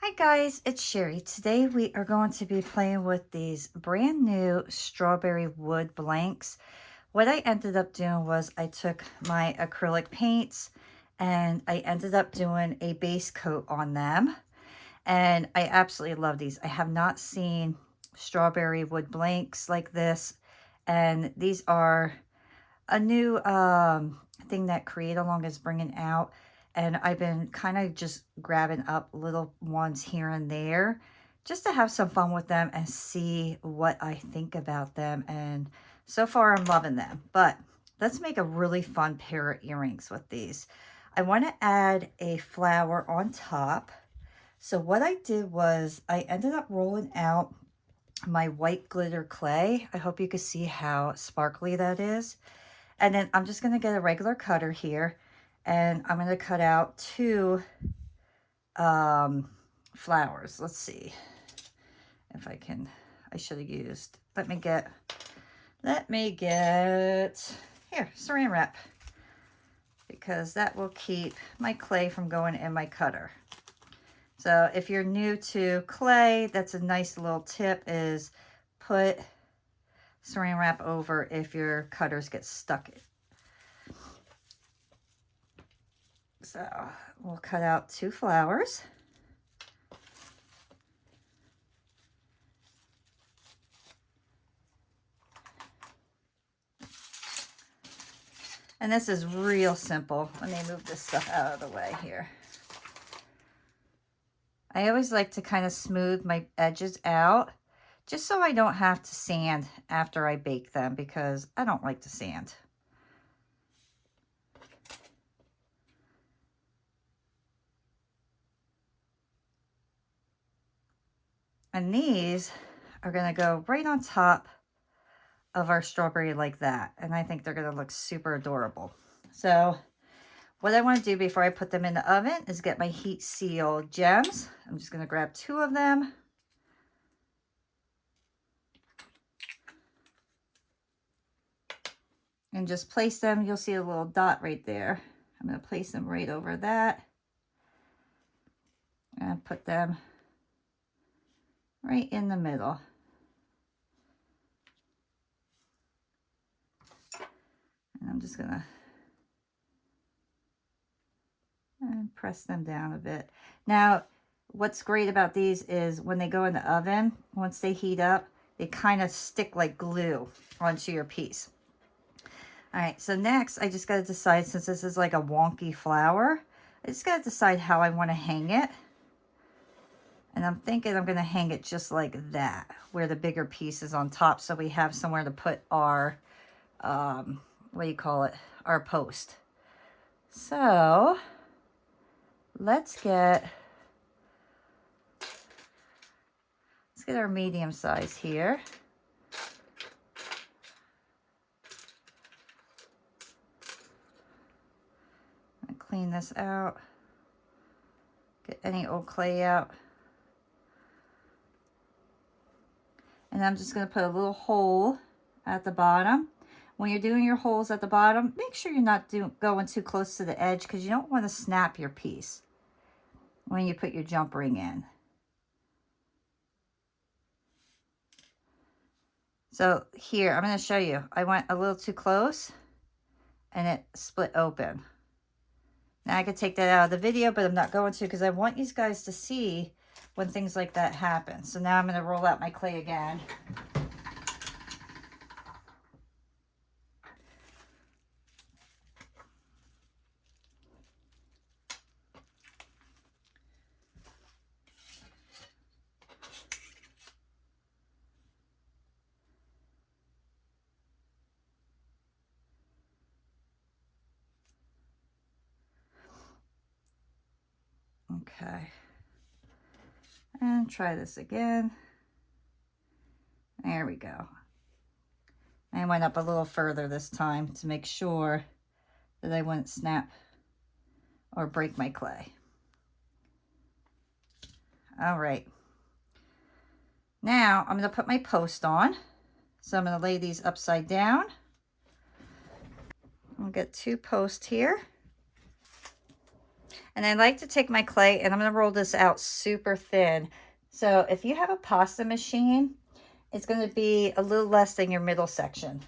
Hi guys, it's Sherry. Today we are going to be playing with these brand new strawberry wood blanks. What I ended up doing was I took my acrylic paints and I ended up doing a base coat on them. And I absolutely love these. I have not seen strawberry wood blanks like this. And these are a new thing that Create Along is bringing out, and I've been kind of just grabbing up little ones here and there just to have some fun with them and see what I think about them. And so far I'm loving them, but let's make a really fun pair of earrings with these. I want to add a flower on top. So what I did was I ended up rolling out my white glitter clay. I hope you can see how sparkly that is. And then I'm just going to get a regular cutter here, and I'm going to cut out two flowers. Let's see if I can. I should have used. Let me get here, saran wrap, because that will keep my clay from going in my cutter. So if you're new to clay, that's a nice little tip, is put saran wrap over if your cutters get stuck. So we'll cut out two flowers. And this is real simple. Let me move this stuff out of the way here. I always like to kind of smooth my edges out, just so I don't have to sand after I bake them, because I don't like to sand. And these are going to go right on top of our strawberry like that. And I think they're going to look super adorable. So what I want to do before I put them in the oven is get my heat sealed gems. I'm just going to grab two of them. And just place them. You'll see a little dot right there. I'm going to place them right over that. And put them right in the middle. And I'm just going to press them down a bit. Now, what's great about these is when they go in the oven, once they heat up, they kind of stick like glue onto your piece. All right, so next I just got to decide, since this is like a wonky flower, I just got to decide how I want to hang it. And I'm thinking I'm going to hang it just like that, where the bigger piece is on top, so we have somewhere to put our, what do you call it, our post. So let's get our medium size here. Clean this out. Get any old clay out. And I'm just going to put a little hole at the bottom. When you're doing your holes at the bottom, make sure you're not going too close to the edge, because you don't want to snap your piece when you put your jump ring in. So here, I'm going to show you. I went a little too close and it split open. Now I could take that out of the video, but I'm not going to, because I want you guys to see when things like that happen. So now I'm going to roll out my clay again. Okay. And try this again. There we go. I went up a little further this time to make sure that I wouldn't snap or break my clay. All right. Now I'm going to put my post on. So I'm going to lay these upside down. I'll get two posts here. And I like to take my clay and I'm going to roll this out super thin. So if you have a pasta machine, it's going to be a little less than your middle section.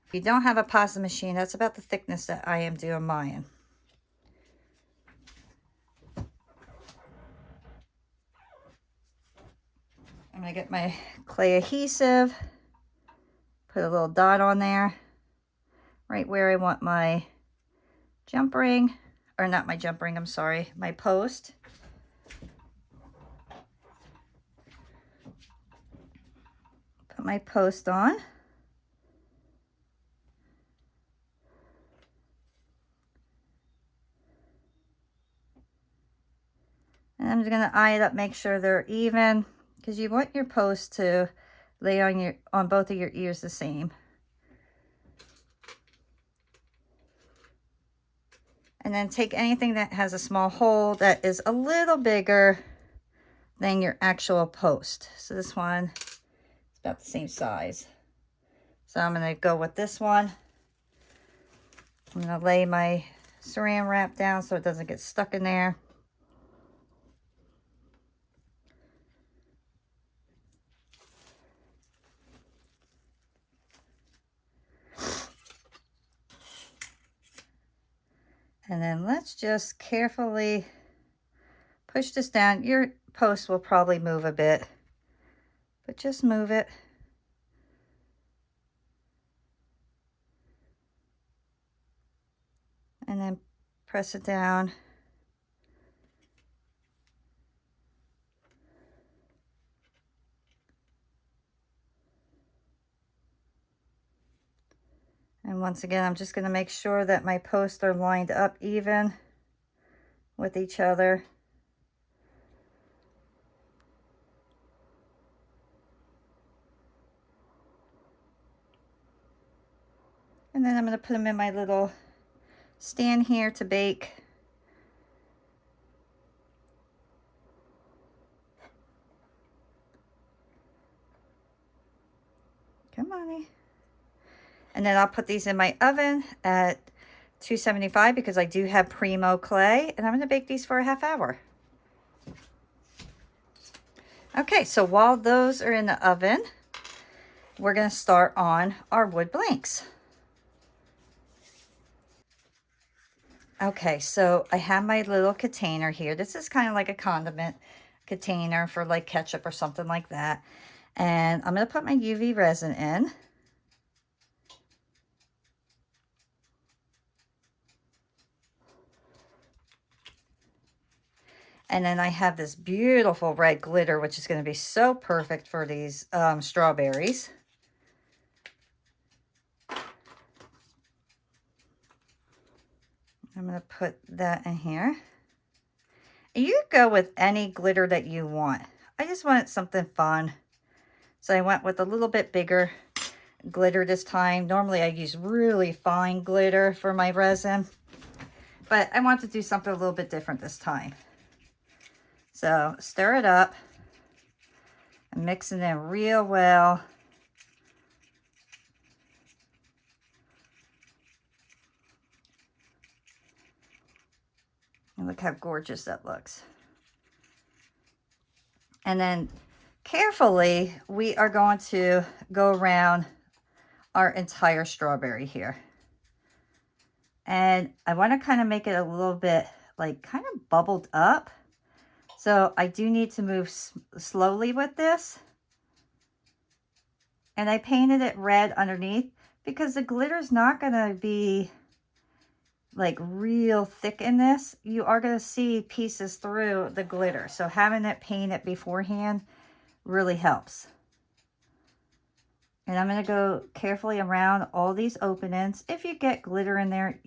If you don't have a pasta machine, that's about the thickness that I am doing mine. I'm going to get my clay adhesive, put a little dot on there, right where I want my jump ring, or not my jump ring, I'm sorry, my post. Put my post on. And I'm just going to eye it up, make sure they're even, because you want your post to lay on both of your ears the same. And then take anything that has a small hole that is a little bigger than your actual post. So this one is about the same size. So I'm going to go with this one. I'm going to lay my saran wrap down so it doesn't get stuck in there. And then let's just carefully push this down. Your post will probably move a bit, but just move it. And then press it down. And once again, I'm just going to make sure that my posts are lined up even with each other. And then I'm going to put them in my little stand here to bake. Come on. And then I'll put these in my oven at 275 because I do have Primo clay, and I'm going to bake these for a half hour. Okay, so while those are in the oven, we're going to start on our wood blanks. Okay, so I have my little container here. This is kind of like a condiment container for like ketchup or something like that. And I'm going to put my UV resin in. And then I have this beautiful red glitter, which is going to be so perfect for these strawberries. I'm going to put that in here. You go with any glitter that you want. I just wanted something fun. So I went with a little bit bigger glitter this time. Normally I use really fine glitter for my resin, but I want to do something a little bit different this time. So stir it up and mix it in real well. And look how gorgeous that looks. And then carefully, we are going to go around our entire strawberry here. And I want to kind of make it a little bit like kind of bubbled up. So I do need to move slowly with this. And I painted it red underneath because the glitter is not going to be like real thick in this. You are going to see pieces through the glitter. So having it painted beforehand really helps. And I'm going to go carefully around all these openings. If you get glitter in there,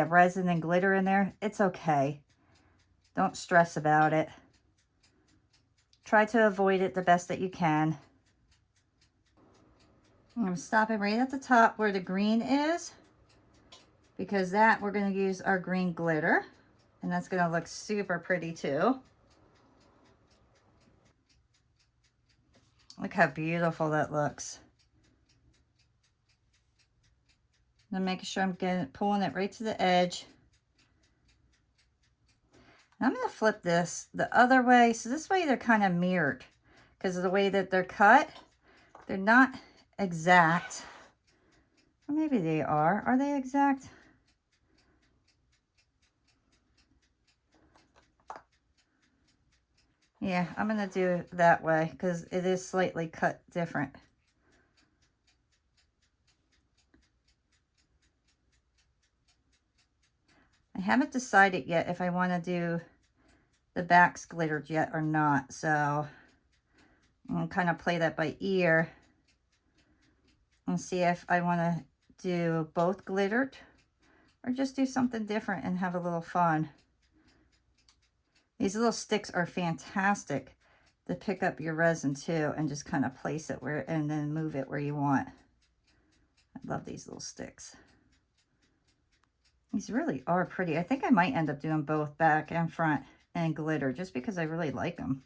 resin and glitter in there, it's okay. Don't stress about it. Try to avoid it the best that you can. I'm stopping right at the top where the green is, because that we're going to use our green glitter, and that's going to look super pretty too. Look how beautiful that looks. I'm making sure I'm pulling it right to the edge. I'm going to flip this the other way. So this way they're kind of mirrored because of the way that they're cut. They're not exact. Or maybe they are. Are they exact? Yeah, I'm going to do it that way because it is slightly cut different. I haven't decided yet if I want to do the backs glittered yet or not. So I'm going to kind of play that by ear and see if I want to do both glittered or just do something different and have a little fun. These little sticks are fantastic to pick up your resin too and just kind of place it where and then move it where you want. I love these little sticks. These really are pretty. I think I might end up doing both back and front and glitter just because I really like them.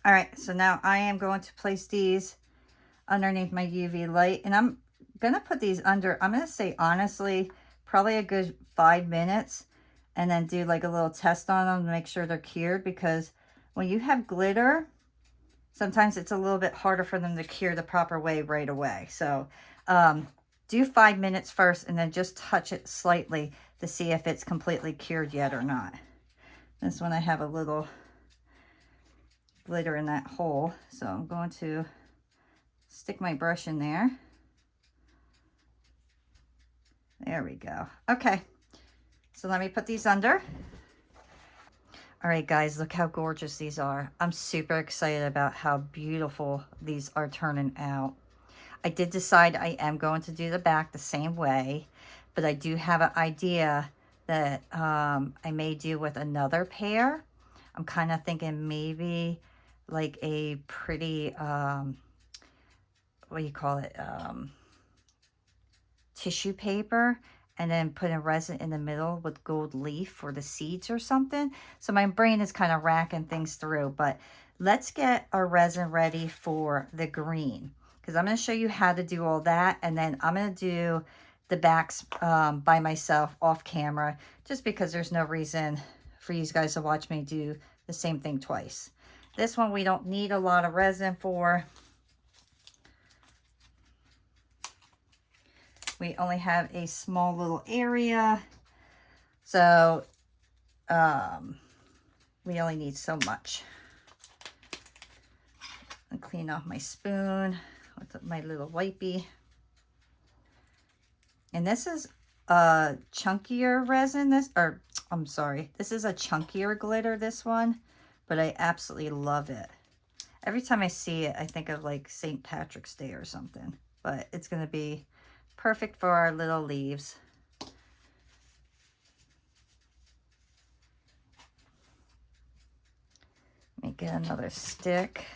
All right, so now I am going to place these underneath my UV light, and I'm gonna put these under, I'm gonna say honestly, probably a good 5 minutes, and then do like a little test on them to make sure they're cured, because when you have glitter, sometimes it's a little bit harder for them to cure the proper way right away. So do 5 minutes first and then just touch it slightly to see if it's completely cured yet or not. This one I have a little glitter in that hole, so I'm going to stick my brush in there. There we go. Okay, so let me put these under. All right, guys, look how gorgeous these are. I'm super excited about how beautiful these are turning out. I did decide I am going to do the back the same way, but I do have an idea that I may do with another pair. I'm kind of thinking maybe like a pretty, what do you call it, tissue paper, and then put a resin in the middle with gold leaf for the seeds or something. So my brain is kind of racking things through, but let's get our resin ready for the green, because I'm going to show you how to do all that, and then I'm going to do the backs by myself off camera, just because there's no reason for you guys to watch me do the same thing twice. This one we don't need a lot of resin for. We only have a small little area, so we only need so much. I'll clean off my spoon with my little wipey. And this is a chunkier resin, this is a chunkier glitter, this one, but I absolutely love it. Every time I see it, I think of like St. Patrick's Day or something, but it's going to be perfect for our little leaves. Let me get another stick.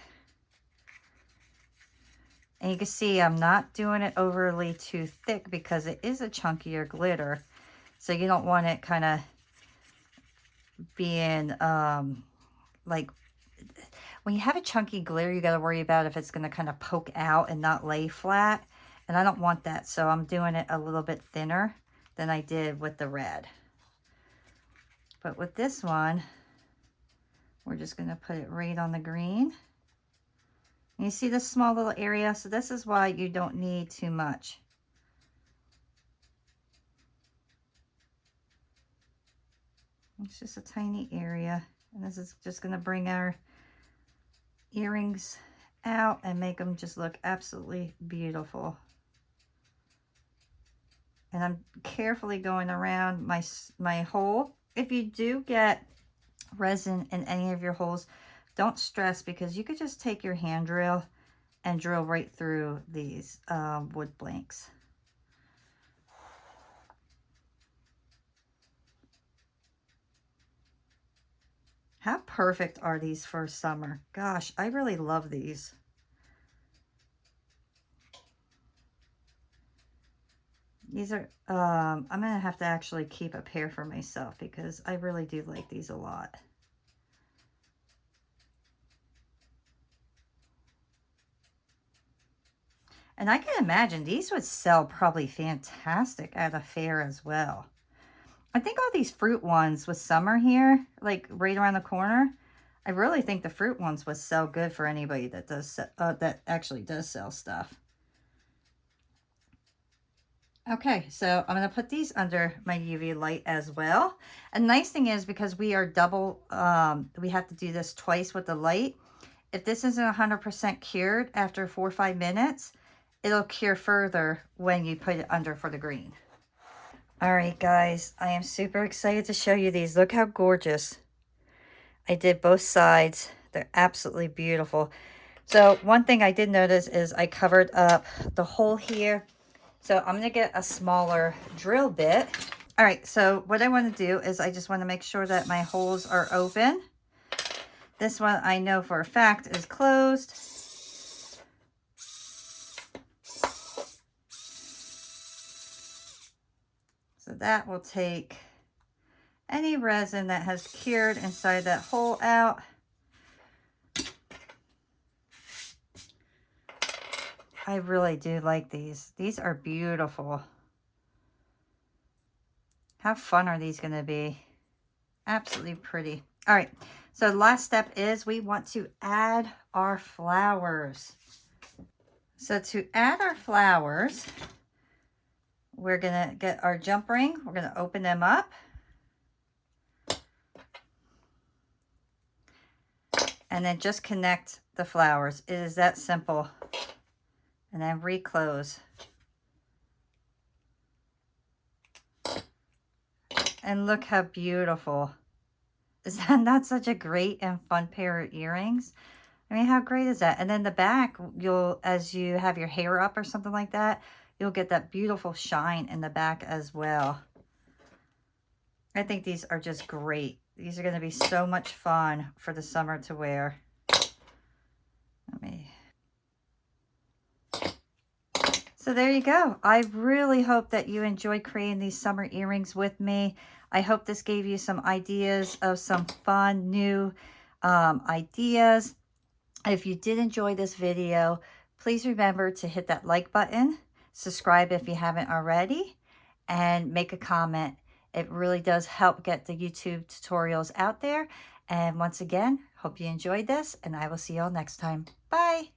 And you can see I'm not doing it overly too thick because it is a chunkier glitter. So you don't want it kind of being like, when you have a chunky glitter, you got to worry about if it's going to kind of poke out and not lay flat. And I don't want that, so I'm doing it a little bit thinner than I did with the red. But with this one, we're just going to put it right on the green. And you see this small little area? So this is why you don't need too much. It's just a tiny area. And this is just going to bring our earrings out and make them just look absolutely beautiful. And I'm carefully going around my hole. If you do get resin in any of your holes, don't stress, because you could just take your hand drill and drill right through these wood blanks. How perfect are these for summer? Gosh, I really love these. These are, I'm going to have to actually keep a pair for myself because I really do like these a lot. And I can imagine these would sell probably fantastic at a fair as well. I think all these fruit ones with summer here, like right around the corner, I really think the fruit ones would sell good for anybody that does that actually does sell stuff. Okay, so I'm going to put these under my UV light as well. A nice thing is because we are double, we have to do this twice with the light. If this isn't 100% cured after 4 or 5 minutes, it'll cure further when you put it under for the green. All right, guys, I am super excited to show you these. Look how gorgeous. I did both sides. They're absolutely beautiful. So one thing I did notice is I covered up the hole here. So I'm going to get a smaller drill bit. All right, so what I want to do is I just want to make sure that my holes are open. This one I know for a fact is closed. So that will take any resin that has cured inside that hole out. I really do like these. These are beautiful. How fun are these going to be? Absolutely pretty. All right, so the last step is we want to add our flowers. So to add our flowers, we're going to get our jump ring. We're going to open them up. And then just connect the flowers. It is that simple. And then reclose. And look how beautiful. Is that not such a great and fun pair of earrings? I mean, how great is that? And then the back, you'll, as you have your hair up or something like that, you'll get that beautiful shine in the back as well. I think these are just great. These are going to be so much fun for the summer to wear. So there you go. I really hope that you enjoyed creating these summer earrings with me. I hope this gave you some ideas of some fun new ideas. If you did enjoy this video, please remember to hit that like button, subscribe if you haven't already, and make a comment. It really does help get the YouTube tutorials out there. And once again, hope you enjoyed this, and I will see you all next time. Bye.